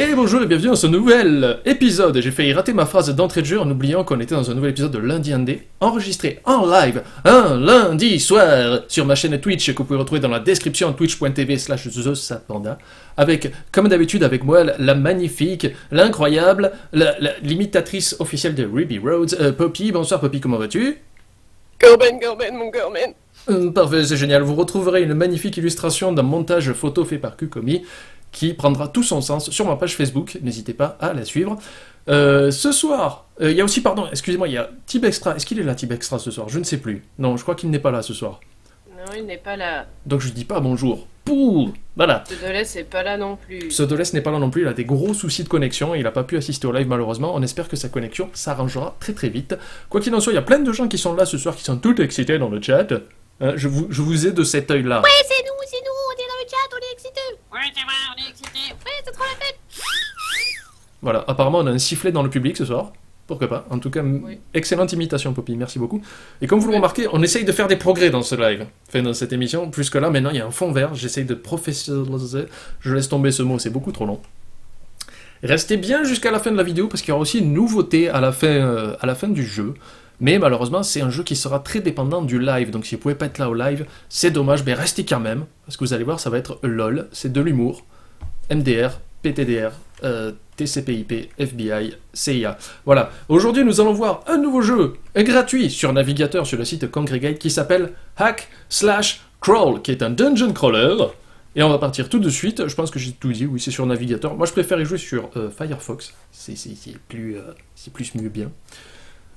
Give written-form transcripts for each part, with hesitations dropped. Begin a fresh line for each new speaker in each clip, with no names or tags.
Et bonjour et bienvenue dans ce nouvel épisode. J'ai failli rater ma phrase d'entrée de jeu en oubliant qu'on était dans un nouvel épisode de Lundi Indé, enregistré en live un lundi soir sur ma chaîne Twitch que vous pouvez retrouver dans la description twitch.tv/thesapanda, avec, comme d'habitude avec moi, la magnifique, l'incroyable, l'imitatrice officielle de Ruby Rhodes, Poppy. Bonsoir Poppy, comment vas-tu?
Gorben, mon Gorben.
Parfait, c'est génial. Vous retrouverez une magnifique illustration d'un montage photo fait par Kukomi qui prendra tout son sens sur ma page Facebook. N'hésitez pas à la suivre. Ce soir, il y a aussi, pardon, excusez-moi, il y a Tib Extra. Est-ce qu'il est là, Tib Extra, ce soir? Je ne sais plus. Non, je crois qu'il n'est pas là ce soir.
Non, il n'est pas là.
Donc je dis pas bonjour. Pouh, voilà.
Pseudoless n'est pas là non plus.
Pseudoless n'est pas là non plus, il a des gros soucis de connexion, il n'a pas pu assister au live malheureusement. On espère que sa connexion s'arrangera très très vite. Quoi qu'il en soit, il y a plein de gens qui sont là ce soir, qui sont tout excités dans le chat. Je vous ai de cet œil-là.
Ouais, c'est nous, on est dans le chat, on est excités.
Ouais, c'est vrai, on est excités.
Ouais, c'est trop la fête.
Voilà, apparemment on a un sifflet dans le public ce soir. Pourquoi pas. En tout cas, oui. Excellente imitation, Poppy, merci beaucoup. Et comme vous le remarquez, on essaye de faire des progrès dans ce live, enfin dans cette émission. Plus que là, maintenant, il y a un fond vert, j'essaye de professionnaliser. Je laisse tomber ce mot, c'est beaucoup trop long. Restez bien jusqu'à la fin de la vidéo, parce qu'il y aura aussi une nouveauté à la fin du jeu. Mais malheureusement, c'est un jeu qui sera très dépendant du live, donc si vous pouvez pas être là au live, c'est dommage, mais restez quand même, parce que vous allez voir, ça va être LOL, c'est de l'humour, MDR, PTDR, TCP/IP, FBI, CIA. Voilà, aujourd'hui nous allons voir un nouveau jeu gratuit sur navigateur sur le site Congregate qui s'appelle Hack/Crawl, qui est un dungeon crawler. Et on va partir tout de suite, je pense que j'ai tout dit, oui c'est sur navigateur. Moi je préfère y jouer sur Firefox, c'est plus mieux bien.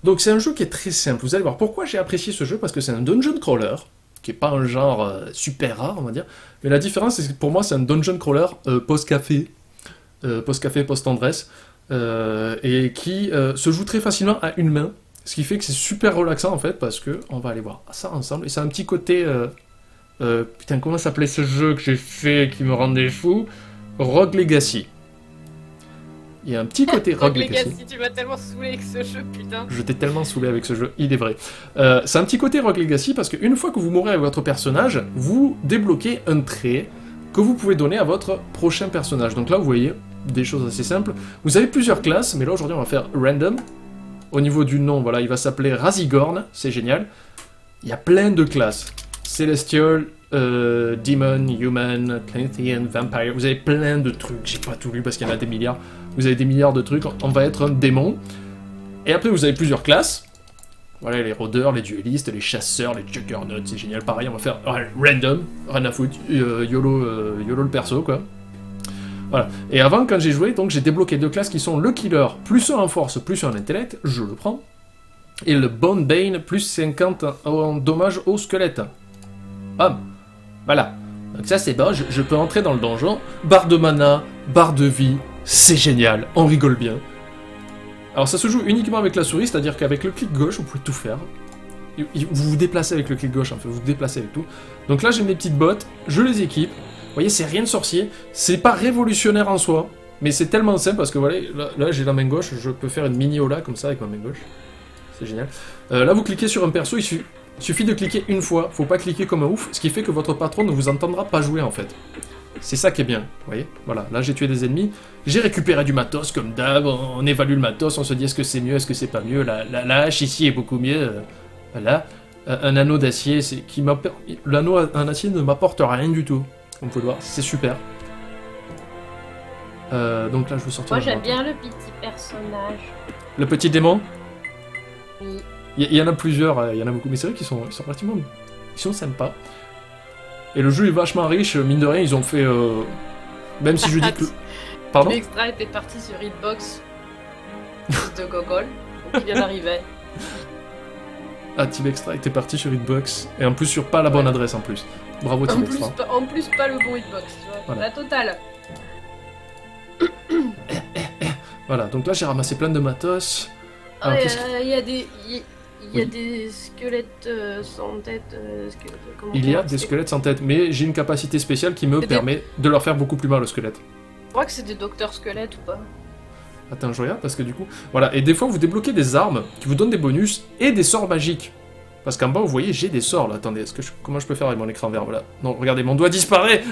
Donc c'est un jeu qui est très simple, vous allez voir pourquoi j'ai apprécié ce jeu, parce que c'est un dungeon crawler, qui est pas un genre super rare on va dire, mais la différence c'est que pour moi c'est un dungeon crawler post-café, post-tendresse, et qui se joue très facilement à une main, ce qui fait que c'est super relaxant en fait, parce que on va aller voir ça ensemble, et c'est un petit côté, putain comment s'appelait ce jeu que j'ai fait qui me rendait fou, Rogue Legacy. Il y a un petit côté Rogue Legacy.
Tu m'as tellement saoulé avec ce jeu, putain.
Je t'ai tellement saoulé avec ce jeu, il est vrai. C'est un petit côté Rogue Legacy parce qu'une fois que vous mourrez avec votre personnage, vous débloquez un trait que vous pouvez donner à votre prochain personnage. Donc là, vous voyez, des choses assez simples. Vous avez plusieurs classes, mais là aujourd'hui on va faire random. Au niveau du nom, voilà, il va s'appeler Razigorn, c'est génial. Il y a plein de classes. Celestial, Demon, Human, Clantian, Vampire, vous avez plein de trucs, j'ai pas tout lu parce qu'il y en a des milliards. Vous avez des milliards de trucs, on va être un démon. Et après vous avez plusieurs classes. Voilà, les rôdeurs, les duellistes, les chasseurs, les juggernauts, c'est génial. Pareil, on va faire random, rien à foutre, YOLO le perso, quoi. Voilà. Et avant, quand j'ai joué, donc j'ai débloqué deux classes qui sont le killer, plus 1 en force, plus 1 en intellect, je le prends. Et le Bone Bane, plus 50 en dommage au squelette. Hop, voilà. Donc ça c'est bon, je peux entrer dans le donjon. Barre de mana, barre de vie, c'est génial, on rigole bien. Alors ça se joue uniquement avec la souris, c'est-à-dire qu'avec le clic gauche, vous pouvez tout faire. Vous vous déplacez avec le clic gauche, en fait, vous vous déplacez avec tout. Donc là j'ai mes petites bottes, je les équipe. Vous voyez, c'est rien de sorcier, c'est pas révolutionnaire en soi, mais c'est tellement simple parce que voilà, là j'ai la main gauche, je peux faire une mini Ola comme ça avec ma main gauche. C'est génial. Là vous cliquez sur un perso, il suffit de cliquer une fois, faut pas cliquer comme un ouf, ce qui fait que votre patron ne vous entendra pas jouer en fait. C'est ça qui est bien, vous voyez. Voilà, là j'ai tué des ennemis, j'ai récupéré du matos comme d'hab, on évalue le matos, on se dit est-ce que c'est mieux, est-ce que c'est pas mieux, la hache ici est beaucoup mieux, voilà. Un anneau d'acier, l'anneau en acier ne m'apporte rien du tout, comme vous pouvez le voir, c'est super. Donc là je veux sortir...
Moi j'aime bien le petit personnage.
Le petit démon?
Oui.
Il y en a plusieurs, il y en a beaucoup, mais c'est vrai qu'ils sont relativement... Ils sont sympas. Et le jeu est vachement riche, mine de rien, ils ont fait... Même si je dis que... Pardon?
L'extra était parti sur Hitbox de Gogol, donc il vient d'arriver.
Ah, Team Extra était parti sur Hitbox, et en plus sur pas la bonne adresse en plus. Bravo Team Extra.
En plus pas le bon Hitbox, tu vois, voilà. La totale.
Voilà, donc là j'ai ramassé plein de matos.
Alors, il y a des squelettes sans tête.
Il y a des squelettes sans tête, mais j'ai une capacité spéciale qui me permet de leur faire beaucoup plus mal au squelette.
Je crois que c'est des docteurs squelettes ou pas?
Attends, je regarde parce que du coup... Voilà, et des fois vous débloquez des armes qui vous donnent des bonus et des sorts magiques. Parce qu'en bas, vous voyez, j'ai des sorts là. Attendez, comment je peux faire avec mon écran vert? Voilà. Non, regardez, mon doigt disparaît.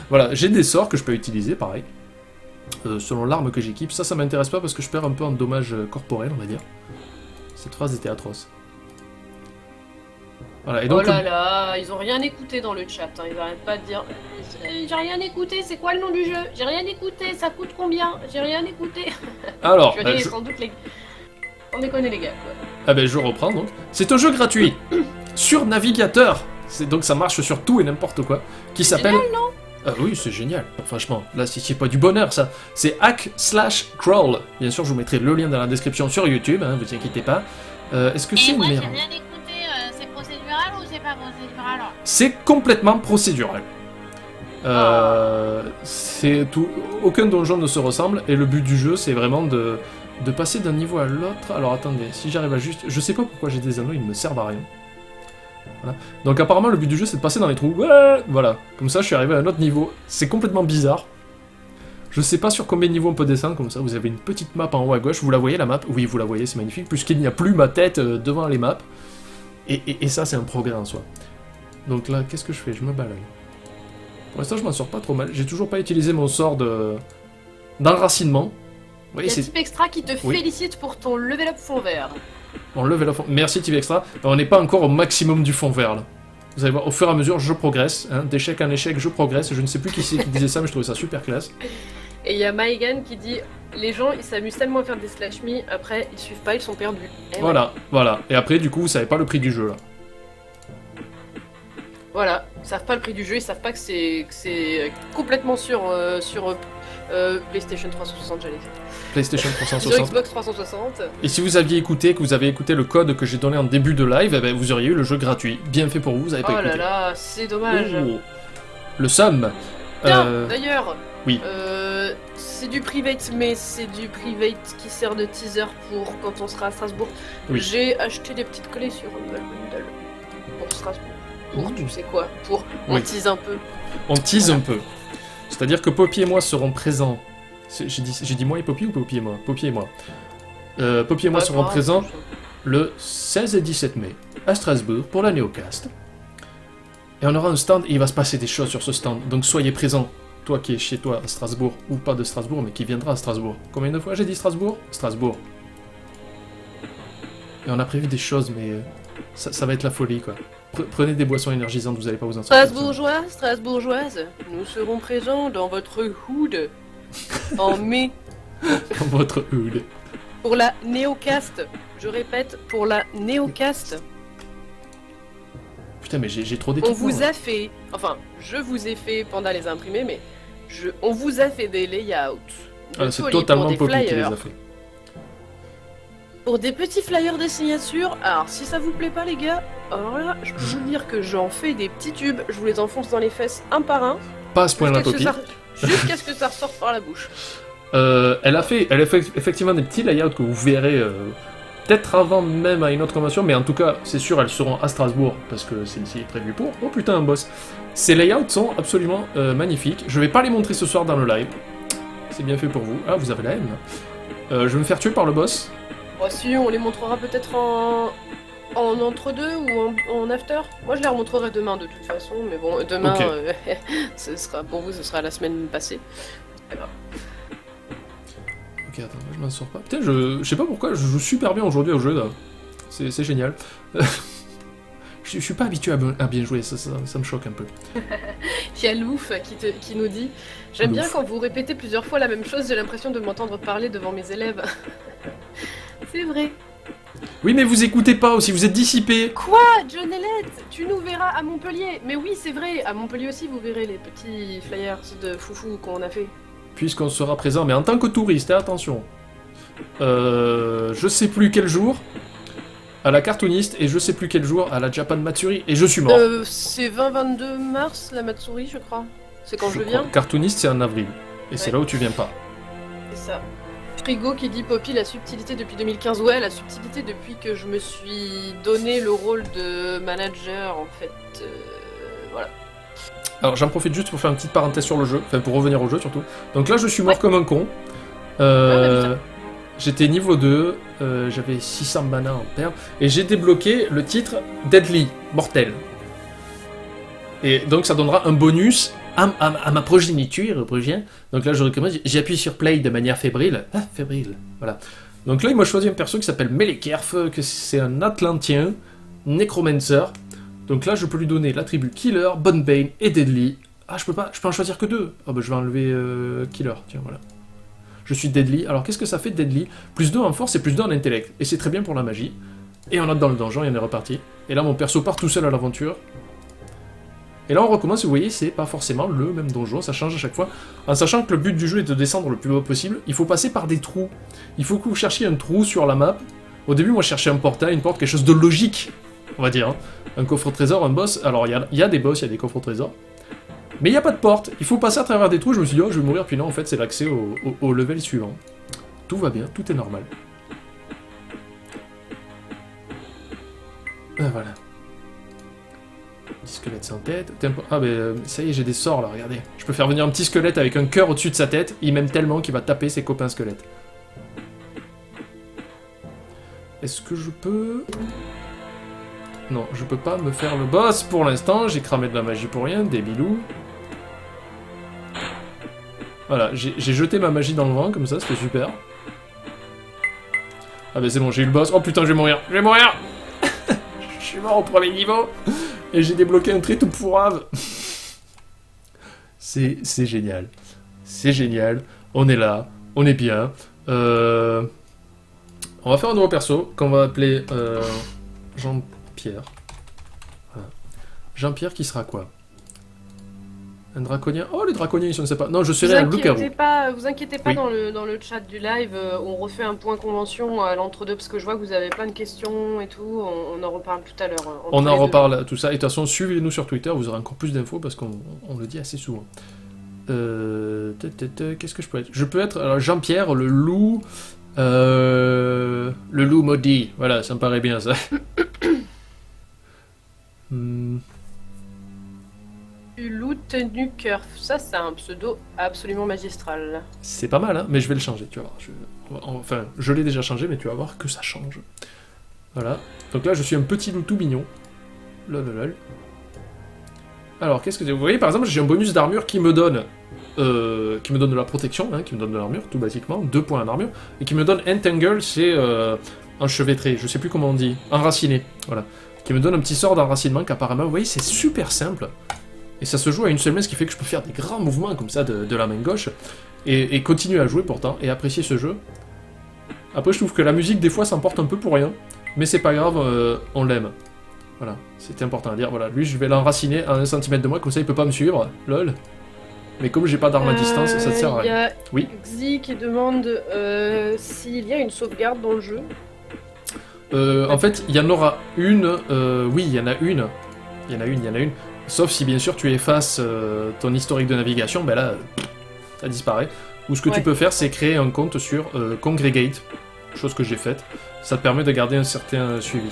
Voilà, j'ai des sorts que je peux utiliser, pareil. selon l'arme que j'équipe. Ça m'intéresse pas parce que je perds un peu en dommages corporels, on va dire. Cette phrase était atroce. Voilà, et donc,
oh là là, ils ont rien écouté dans le chat, hein. Ils arrêtent pas de dire j'ai rien écouté, c'est quoi le nom du jeu? J'ai rien écouté, ça coûte combien? J'ai rien écouté.
alors,
Sans doute les... On déconne les gars, quoi.
Ah ben je reprends donc. C'est un jeu gratuit sur navigateur. Donc ça marche sur tout et n'importe quoi. Qui s'appelle...
Génial, non?
Ah oui, c'est génial. Franchement, là c'est pas du bonheur ça. C'est Hack/Crawl. Bien sûr, je vous mettrai le lien dans la description sur YouTube, hein, vous inquiétez pas. Est-ce que c'est
Et
une
moi, j'ai
merde?
rien écouté, c'est procédural ou c'est pas procédural?
C'est complètement procédural. C'est tout. Aucun donjon ne se ressemble et le but du jeu c'est vraiment de passer d'un niveau à l'autre. Alors attendez, si j'arrive à juste... Je sais pas pourquoi j'ai des anneaux, ils ne me servent à rien. Voilà. Donc apparemment le but du jeu c'est de passer dans les trous. Ouais, voilà, comme ça je suis arrivé à un autre niveau. C'est complètement bizarre. Je sais pas sur combien de niveaux on peut descendre, comme ça vous avez une petite map en haut à gauche. Vous la voyez la map? Oui, vous la voyez, c'est magnifique, puisqu'il n'y a plus ma tête devant les maps. Et ça c'est un progrès en soi. Donc là, qu'est-ce que je fais? Je me balade. Pour l'instant je m'en sors pas trop mal. J'ai toujours pas utilisé mon sort d'enracinement.
Il y a Type Extra qui te félicite pour ton level up fond vert.
On level up. Merci Type Extra. On n'est pas encore au maximum du fond vert là. Vous allez voir, au fur et à mesure, je progresse. Hein, d'échec en échec, je progresse. Je ne sais plus qui c'est qui disait ça, mais je trouvais ça super classe.
Et il y a Maïgan qui dit les gens ils s'amusent tellement à faire des slash me, après ils suivent pas, ils sont perdus. Et
voilà, voilà. Et après, du coup, vous savez pas le prix du jeu là.
Voilà, ils savent pas le prix du jeu, ils savent pas que c'est complètement sur PlayStation 360, j'allais dire.
PlayStation
Sur
360.
Xbox 360.
Et si vous aviez écouté, que vous avez écouté le code que j'ai donné en début de live, eh ben, vous auriez eu le jeu gratuit. Bien fait pour vous, vous avez pas
Oh
écouté.
là là, c'est dommage.
Oh. Le somme.
D'ailleurs,
oui.
C'est du private, mais c'est du private qui sert de teaser pour quand on sera à Strasbourg.
Oui.
J'ai acheté des petites clés sur Humble Bundle pour Strasbourg. Pour
Mmh.
tu sais quoi, pour on
Oui.
tease un peu.
On tease
Voilà.
un peu. C'est-à-dire que Poppy et moi serons présents. J'ai dit moi et Poppy ou Poppy et moi? Poppy et moi. Poppy et moi
Pas
serons
grave,
présents le 16 et 17 mai à Strasbourg pour la Néocast. Et on aura un stand et il va se passer des choses sur ce stand. Donc soyez présents. Toi qui es chez toi à Strasbourg, ou pas de Strasbourg, mais qui viendra à Strasbourg. Combien de fois j'ai dit Strasbourg? Strasbourg. Et on a prévu des choses, mais ça va être la folie, quoi. Prenez des boissons énergisantes, vous allez pas vous en sortir.
Strasbourgeoise, nous serons présents dans votre hood en mai
Dans votre hood.
pour la Néocast. Je répète, pour la Néocast.
Putain, mais j'ai trop
On
d'équipements.
vous
là.
a fait, enfin, je vous ai fait, Panda les a imprimés, mais on vous a fait des layouts. de
Ah, c'est
folie
totalement
pour des
Poppy qui les
flyers.
a fait.
Pour des petits flyers de signature, alors si ça vous plaît pas les gars, alors là, je peux vous dire que j'en fais des petits tubes, je vous les enfonce dans les fesses un par un,
Pas à ce point-là,
jusqu'à
Poppy.
jusqu'à ce que ça ressorte par la bouche.
Elle a fait effectivement des petits layouts que vous verrez peut-être avant même à une autre convention, mais en tout cas, c'est sûr, elles seront à Strasbourg, parce que c'est ici prévu pour. Oh putain, un boss. Ces layouts sont absolument magnifiques. Je vais pas les montrer ce soir dans le live. C'est bien fait pour vous. Ah, vous avez la haine, là. Je vais me faire tuer par le boss.
Bon, si, on les montrera peut-être en entre-deux ou en after. Moi, je les remontrerai demain de toute façon, mais bon, demain,
Ok.
ce sera, pour vous, ce sera la semaine passée. C'est pas grave.
Ok, attends, je m'en sors pas. Putain, je sais pas pourquoi, je joue super bien aujourd'hui au jeu, là. C'est génial. Je suis pas habitué à bien jouer, ça me choque un peu.
Il y a Louf qui nous dit « J'aime bien
Louf.
quand vous répétez plusieurs fois la même chose, j'ai l'impression de m'entendre parler devant mes élèves. » C'est vrai.
Oui, mais vous écoutez pas aussi, vous êtes dissipés.
Quoi, John Elliott? Tu nous verras à Montpellier. Mais oui, c'est vrai, à Montpellier aussi, vous verrez les petits flyers de foufou qu'on a fait.
Puisqu'on sera présent, mais en tant que touriste, hein, attention. Je sais plus quel jour à la cartooniste et je sais plus quel jour à la Japan Matsuri et je suis mort.
C'est 20-22 mars, la Matsuri, je crois. C'est quand je
crois.
viens.
Cartooniste, c'est en avril. Et c'est
Ouais.
là où tu viens pas.
C'est ça. Frigo qui dit Poppy, la subtilité depuis 2015. Ouais, la subtilité depuis que je me suis donné le rôle de manager, en fait. Voilà.
Alors j'en profite juste pour faire une petite parenthèse sur le jeu, enfin pour revenir au jeu surtout. Donc là je suis mort
Ouais.
comme un con.
putain.
J'étais niveau 2, j'avais 600 mana en perle, et j'ai débloqué le titre Deadly, mortel. Et donc ça donnera un bonus à ma progéniture, Donc là, je recommence, j'appuie sur play de manière fébrile. Ah, fébrile, voilà. Donc là, il m'a choisi un perso qui s'appelle Melekerf, que c'est un Atlantien, Necromancer. Donc là, je peux lui donner l'attribut Killer, Bonebane et Deadly. Ah, je peux en choisir que 2. Ah bah je vais enlever Killer, tiens, voilà. Je suis Deadly. Alors, qu'est-ce que ça fait Deadly? Plus 2 en force et plus 2 en intellect. Et c'est très bien pour la magie. Et on entre dans le donjon et on est reparti. Et là, mon perso part tout seul à l'aventure. Et là, on recommence, vous voyez, c'est pas forcément le même donjon, ça change à chaque fois. En sachant que le but du jeu est de descendre le plus bas possible, il faut passer par des trous. Il faut que vous cherchiez un trou sur la map. Au début, moi, je cherchais un portail, une porte, quelque chose de logique, on va dire. Hein. Un coffre-trésor, un boss. Alors, il y a des boss, il y a des coffres-trésors. Mais il n'y a pas de porte. Il faut passer à travers des trous. Je me suis dit, oh, je vais mourir. Puis non, en fait, c'est l'accès au level suivant. Tout va bien, tout est normal. Ah, voilà. Petit squelette sans tête. Ah, mais ça y est, j'ai des sorts là, regardez. Je peux faire venir un petit squelette avec un cœur au-dessus de sa tête. Il m'aime tellement qu'il va taper ses copains squelettes. Est-ce que je peux... Non, je peux pas me faire le boss pour l'instant. J'ai cramé de la magie pour rien, des bilous. Voilà, j'ai jeté ma magie dans le vent, comme ça, c'était super. Ah bah c'est bon, j'ai eu le boss. Oh putain, je vais mourir. Je vais mourir. Je suis mort au premier niveau. Et j'ai débloqué un trait tout pourrave. C'est génial. C'est génial. On est là. On est bien. On va faire un nouveau perso qu'on va appeler Jean-Pierre. Voilà. Jean-Pierre qui sera quoi? Un draconien? Oh, les draconiens, ils sont sympas. Non, je serai un loup-garou.
Vous inquiétez pas, oui. dans le chat du live, on refait un point convention à l'entre-deux, parce que je vois que vous avez plein de questions et tout. On en reparle tout à l'heure.
On en reparle, tout ça. Et de toute façon, suivez-nous sur Twitter, vous aurez encore plus d'infos, parce qu'on le dit assez souvent. Qu'est-ce que je peux être? Je peux être Jean-Pierre, le loup... le loup maudit. Voilà, ça me paraît bien, ça.
Loup tenu curf, ça c'est un pseudo absolument magistral.
C'est pas mal, hein, mais je vais le changer, tu vas voir. Enfin, je l'ai déjà changé, mais tu vas voir que ça change. Voilà. Donc là, je suis un petit loup tout mignon. Lol. Alors, qu'est-ce que vous voyez, par exemple, j'ai un bonus d'armure qui me donne de la protection, hein, qui me donne de l'armure, tout basiquement, 2 points en armure, et qui me donne Entangle, c'est enchevêtré, je sais plus comment on dit, enraciné, voilà. Qui me donne un petit sort d'enracinement qu'apparemment, vous voyez, c'est super simple. Et ça se joue à une seule main, ce qui fait que je peux faire des grands mouvements comme ça de la main gauche, et continuer à jouer pourtant, et apprécier ce jeu. Après, je trouve que la musique, des fois, s'emporte un peu pour rien, mais c'est pas grave, on l'aime. Voilà, c'était important à dire. Voilà, lui, je vais l'enraciner à 1 cm de moi, comme ça, il peut pas me suivre, lol. Mais comme j'ai pas d'arme à distance, ça te sert à rien. Oui.
Xi qui demande s'il y a une sauvegarde dans le jeu.
En fait, il y en aura une, oui, il y en a une. Il y en a une. Sauf si bien sûr tu effaces ton historique de navigation, ben là, ça disparaît. Ou ce que tu peux faire, c'est créer un compte sur Congregate, chose que j'ai faite. Ça te permet de garder un certain suivi.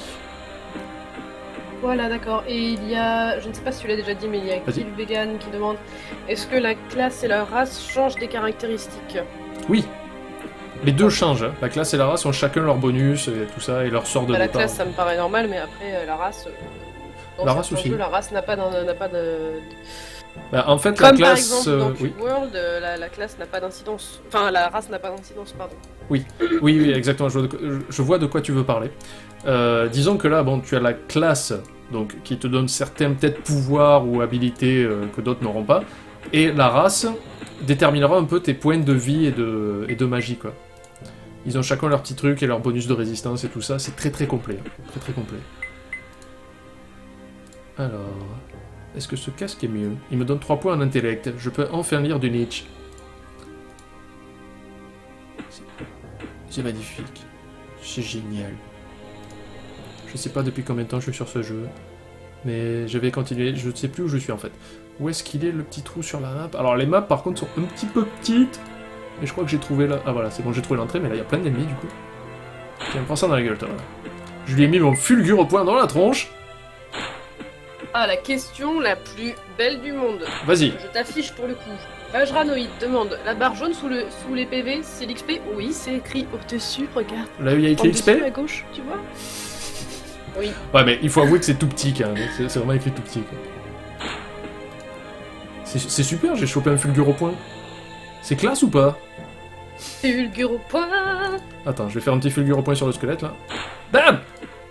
Voilà, d'accord. Et il y a, je ne sais pas si tu l'as déjà dit, mais il y a Kill Vegan qui demande est-ce que la classe et la race changent des caractéristiques?
Oui. Les deux changent. Hein. La classe et la race ont chacun leur bonus et tout ça, et leur sort de départ.
La classe, ça me paraît normal, mais après, la race...
la race aussi.
Jeu, la race n'a pas de...
Bah, en fait,
comme
la classe...
par exemple, dans Cube World, la classe n'a pas d'incidence. Enfin, la race n'a pas d'incidence, pardon.
Oui, exactement. Je vois de quoi tu veux parler. Disons que là, bon, tu as la classe, donc, qui te donne certains, peut-être, pouvoirs ou habilités que d'autres n'auront pas. Et la race déterminera un peu tes points de vie et de magie, quoi. Ils ont chacun leur petit truc et leur bonus de résistance et tout ça. C'est très très complet. Hein. Très très complet. Alors... Est-ce que ce casque est mieux? Il me donne 3 points en intellect. Je peux enfin lire du Nietzsche. C'est magnifique. C'est génial. Je sais pas depuis combien de temps je suis sur ce jeu. Mais je vais continuer. Je ne sais plus où je suis en fait. Où est-ce qu'il est le petit trou sur la map? Alors les maps par contre sont un petit peu petites. Mais je crois que j'ai trouvé là... Ah voilà, c'est bon, j'ai trouvé l'entrée. Mais là il y a plein d'ennemis du coup. Tiens, prends ça dans la gueule toi. Je lui ai mis mon fulgure au point dans la tronche.
Ah, la question la plus belle du monde.
Vas-y.
Je t'affiche pour le coup. Vajranoïd demande la barre jaune sous les PV, c'est l'XP? Oui, c'est écrit au-dessus, regarde.
Là où il y a écrit XP?
À gauche, tu vois? Oui.
Ouais, mais il faut avouer que c'est tout petit quand même. C'est vraiment écrit tout petit. Quoi. C'est super, j'ai chopé un fulgure au point. C'est classe ou pas?
Fulgure au point.
Attends, je vais faire un petit fulgure au point sur le squelette, là. Bam!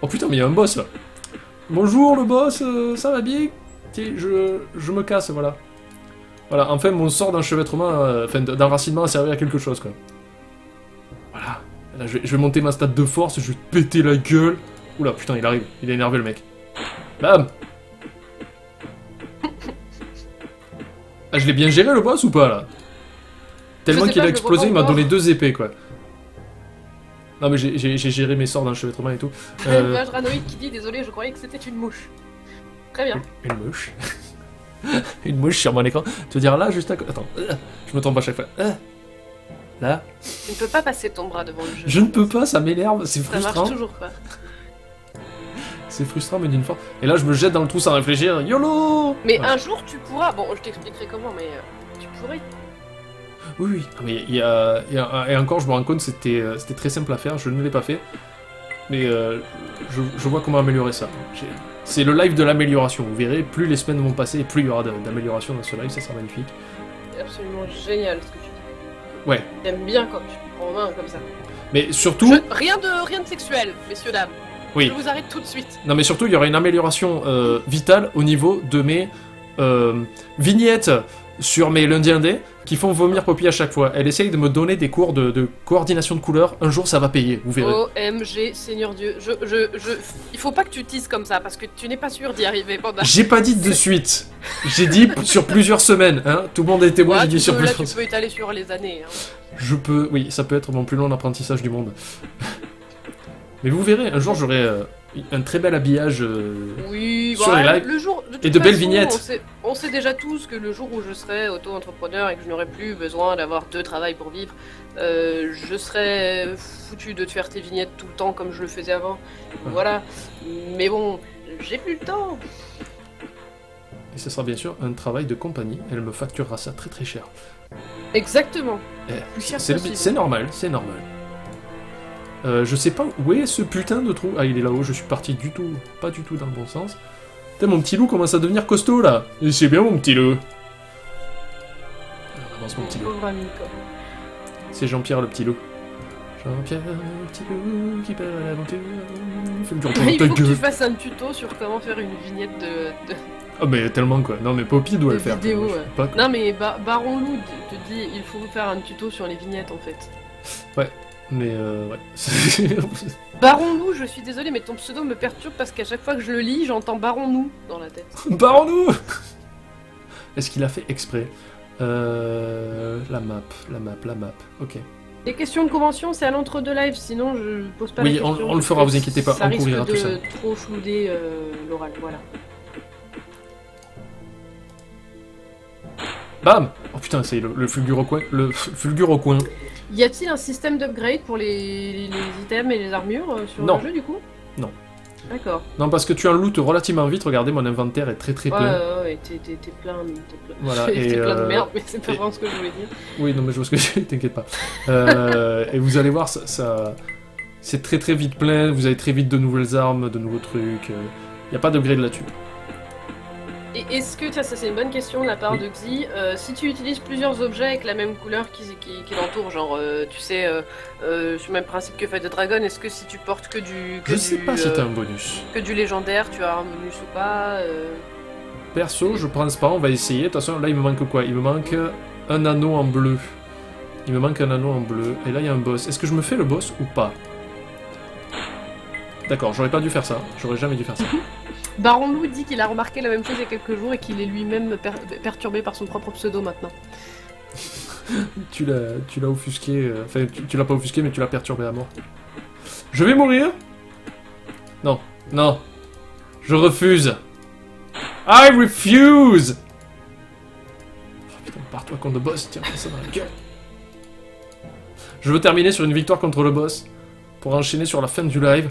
Oh putain, mais il y a un boss, là. Bonjour, le boss, ça va bien? Tiens, je me casse, voilà. Voilà, enfin, mon sort d'enchevêtrement, enfin, d'enracinement a servi à quelque chose, quoi. Voilà. Là, je vais monter ma stat de force, je vais péter la gueule. Oula, putain, il arrive. Il est énervé, le mec. Bam! Ah, je l'ai bien géré, le boss, ou pas, là? Tellement qu'il a explosé, il m'a donné 2 épées, quoi. Non, mais j'ai géré mes sorts d'enchevêtrement et tout.
Nuage Ranoïde qui dit désolé, je croyais que c'était une mouche. Très bien.
Une mouche. Une mouche sur mon écran. Tu veux dire là, juste à côté. Attends, je me trompe à chaque fois. Là.
Tu ne peux pas passer ton bras devant le jeu.
Je ne peux pas, ça m'énerve, c'est frustrant.
Ça marche toujours pas.
C'est frustrant, mais d'une fois. Et là, je me jette dans le trou sans réfléchir. YOLO!
Mais
voilà.
un jour, tu pourras. Bon, je t'expliquerai comment, mais tu pourrais.
Oui, oui. Mais il y a... Et encore, je me rends compte, c'était très simple à faire. Je ne l'ai pas fait. Mais je vois comment améliorer ça. C'est le live de l'amélioration. Vous verrez, plus les semaines vont passer, plus il y aura d'amélioration dans ce live. Ça sera magnifique.
C'est absolument génial ce que tu dis.
Ouais.
J'aime bien quand tu te prends en main comme ça.
Mais surtout...
Rien de sexuel, messieurs, dames.
Oui.
Je vous arrête tout de suite.
Non, mais surtout, il y aura une amélioration vitale au niveau de mes vignettes sur mes lundis indés qui font vomir Poppy à chaque fois. Elle essaye de me donner des cours de coordination de couleurs. Un jour, ça va payer, vous verrez.
OMG, Seigneur Dieu. Il faut pas que tu teases comme ça parce que tu n'es pas sûr d'y arriver pendant.
J'ai pas dit de suite. J'ai dit sur plusieurs semaines. Hein. Tout le monde est témoin, j'ai dit sur plusieurs semaines.
Tu peux étaler sur les années. Hein.
Je peux... Oui, ça peut être mon plus long apprentissage du monde. Mais vous verrez, un jour, j'aurai un très bel habillage
oui,
sur les lives
le jour,
et de belles vignettes.
On sait déjà tous que le jour où je serai auto-entrepreneur et que je n'aurai plus besoin d'avoir 2 travails pour vivre, je serai foutu de te faire tes vignettes tout le temps comme je le faisais avant.
Ouais.
Voilà. Mais bon, j'ai plus le temps.
Et ce sera bien sûr un travail de compagnie. Elle me facturera ça très très cher.
Exactement.
C'est normal, c'est normal. Je sais pas où est ce putain de trou. Ah, il est là-haut, je suis parti pas du tout dans le bon sens. Putain, mon petit loup commence à devenir costaud là. Et c'est bien mon petit loup. On avance mon petit loup.
Pauvre ami, quoi.
C'est Jean-Pierre le petit loup. Jean-Pierre le petit loup qui part à l'aventure. Fais-le dur
Il
ta
faut que
gueule.
tu fasses un tuto sur comment faire une vignette de
Ah, mais tellement quoi. Non, mais Poppy doit le faire.
vidéo.
Moi, je
Ouais.
sais pas, quoi.
Non mais Baron Loup te dit il faut faire un tuto sur les vignettes en fait.
Mais ouais.
Baron Loup, je suis désolé mais ton pseudo me perturbe parce qu'à chaque fois que je le lis, j'entends Baron Loup dans la tête.
Barrons-nous. Est-ce qu'il a fait exprès? La map. Ok.
Les questions de convention, c'est à l'entre-deux live, sinon je pose pas
Oui,
la question.
on le fera, vous inquiétez pas,
Ça
on
risque
couvrira tout ça.
de trop flouder l'oral, voilà.
Bam! Oh putain, c'est le fulgure au coin. Le fulgure au coin.
Y a-t-il un système d'upgrade pour les items et les armures sur
Non.
le jeu du coup?
Non.
D'accord.
Non, parce que tu as un loot relativement vite. Regardez, mon inventaire est très plein.
Ouais, t'es plein.
Voilà,
T'es
et,
plein de merde, mais c'est pas vraiment ce que je voulais dire.
Oui, non, mais je vois ce que tu t'inquiète pas. Et vous allez voir, ça c'est très vite plein. Vous avez très vite de nouvelles armes, de nouveaux trucs. Y a pas d'upgrade là-dessus.
Et est-ce que, ça c'est une bonne question de la part de Xi, si tu utilises plusieurs objets avec la même couleur qui l'entoure, genre tu sais, sur le même principe que Feuille de Dragon, est-ce que si tu portes que du...
Je sais pas si t'as un bonus.
Que du légendaire, tu as un bonus ou pas
Perso, je pense pas, on va essayer. De toute façon, là il me manque quoi? Il me manque un anneau en bleu. Il me manque un anneau en bleu. Et là il y a un boss. Est-ce que je me fais le boss ou pas? D'accord, j'aurais pas dû faire ça. J'aurais jamais dû faire ça.
Baron Loup dit qu'il a remarqué la même chose il y a quelques jours et qu'il est lui-même perturbé par son propre pseudo maintenant.
Tu l'as offusqué, enfin tu l'as pas offusqué mais tu l'as perturbé à mort. Je vais mourir? Non, non. Je refuse. I refuse. Oh putain, pars-toi contre le boss, tiens, ça dans la gueule. Je veux terminer sur une victoire contre le boss pour enchaîner sur la fin du live.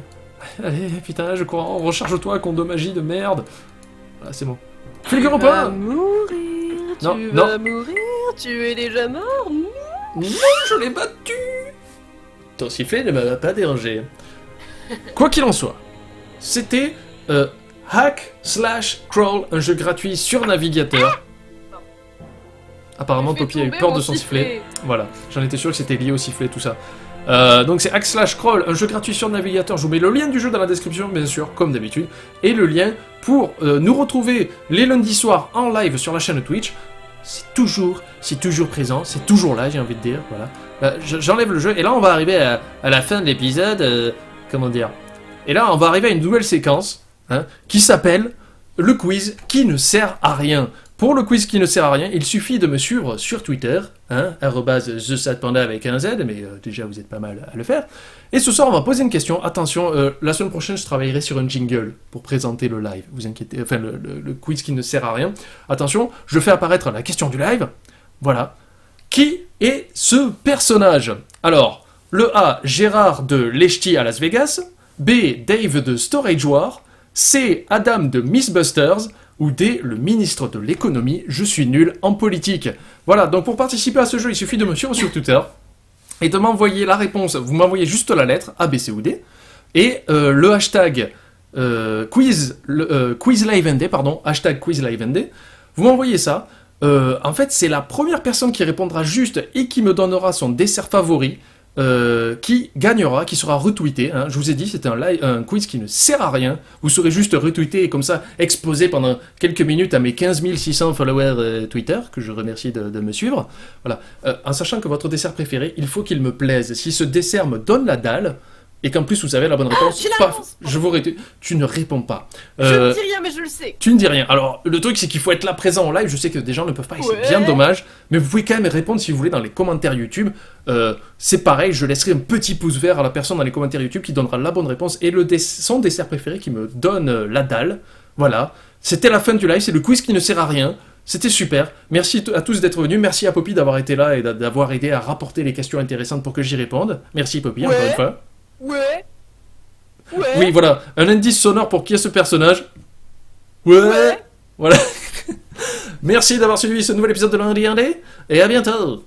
Allez, putain, je crois, recharge-toi, con de magie de merde. Voilà, c'est bon. Fulgure au
Tu vas
point.
mourir,
Non,
tu
non.
vas mourir, tu es déjà mort.
Non, je l'ai battu. Ton sifflet ne m'a pas dérangé. Quoi qu'il en soit, c'était Hack/Crawl, un jeu gratuit sur navigateur. Apparemment,
Tu fais
Poppy a eu
tomber
peur
mon
de son sifflet.
sifflet.
Voilà, j'en étais sûr que c'était lié au sifflet, tout ça. Donc c'est Hack/Crawl, un jeu gratuit sur le navigateur. Je vous mets le lien du jeu dans la description, bien sûr, comme d'habitude. Et le lien pour nous retrouver les lundis soirs en live sur la chaîne Twitch. C'est toujours présent, c'est toujours là, j'ai envie de dire. Voilà. J'enlève le jeu, et là on va arriver à la fin de l'épisode. Comment dire? Et là on va arriver à une nouvelle séquence qui s'appelle le quiz qui ne sert à rien. Pour le quiz qui ne sert à rien, il suffit de me suivre sur Twitter, @TheSadPanda avec un Z, mais déjà vous êtes pas mal à le faire. Et ce soir, on va poser une question. Attention, la semaine prochaine, je travaillerai sur un jingle pour présenter le live. Vous inquiétez, enfin le quiz qui ne sert à rien. Attention, je fais apparaître la question du live. Voilà. Qui est ce personnage? Alors, le A, Gérard de Lechty à Las Vegas. B, Dave de Storage War. C, Adam de Mythbusters. Ou D, le ministre de l'économie, je suis nul en politique. Voilà, donc pour participer à ce jeu, il suffit de me suivre sur Twitter et de m'envoyer la réponse. Vous m'envoyez juste la lettre A, B, C ou D et le hashtag QuizLiveND, pardon, hashtag QuizLiveND. Vous m'envoyez ça. En fait, c'est la première personne qui répondra juste et qui me donnera son dessert favori. Qui gagnera, qui sera retweeté. Je vous ai dit, c'est un quiz qui ne sert à rien. Vous serez juste retweeté et comme ça exposé pendant quelques minutes à mes 15 600 followers Twitter, que je remercie de me suivre. Voilà. En sachant que votre dessert préféré, il faut qu'il me plaise. Si ce dessert me donne la dalle, et qu'en plus vous avez la bonne réponse, je vous tu ne réponds pas.
Je ne dis rien, mais je le sais.
Tu ne dis rien. Alors, le truc, c'est qu'il faut être là présent en live. Je sais que des gens ne peuvent pas, et c'est bien dommage. Mais vous pouvez quand même répondre si vous voulez dans les commentaires YouTube. C'est pareil, je laisserai un petit pouce vert à la personne dans les commentaires YouTube qui donnera la bonne réponse et son dessert préféré qui me donne la dalle. Voilà. C'était la fin du live. C'est le quiz qui ne sert à rien. C'était super. Merci à tous d'être venus. Merci à Poppy d'avoir été là et d'avoir aidé à rapporter les questions intéressantes pour que j'y réponde. Merci Poppy, encore une fois.
Ouais.
Oui, voilà. Un indice sonore pour qui est ce personnage. Ouais. Voilà. Merci d'avoir suivi ce nouvel épisode de Lundi Indé. Et à bientôt.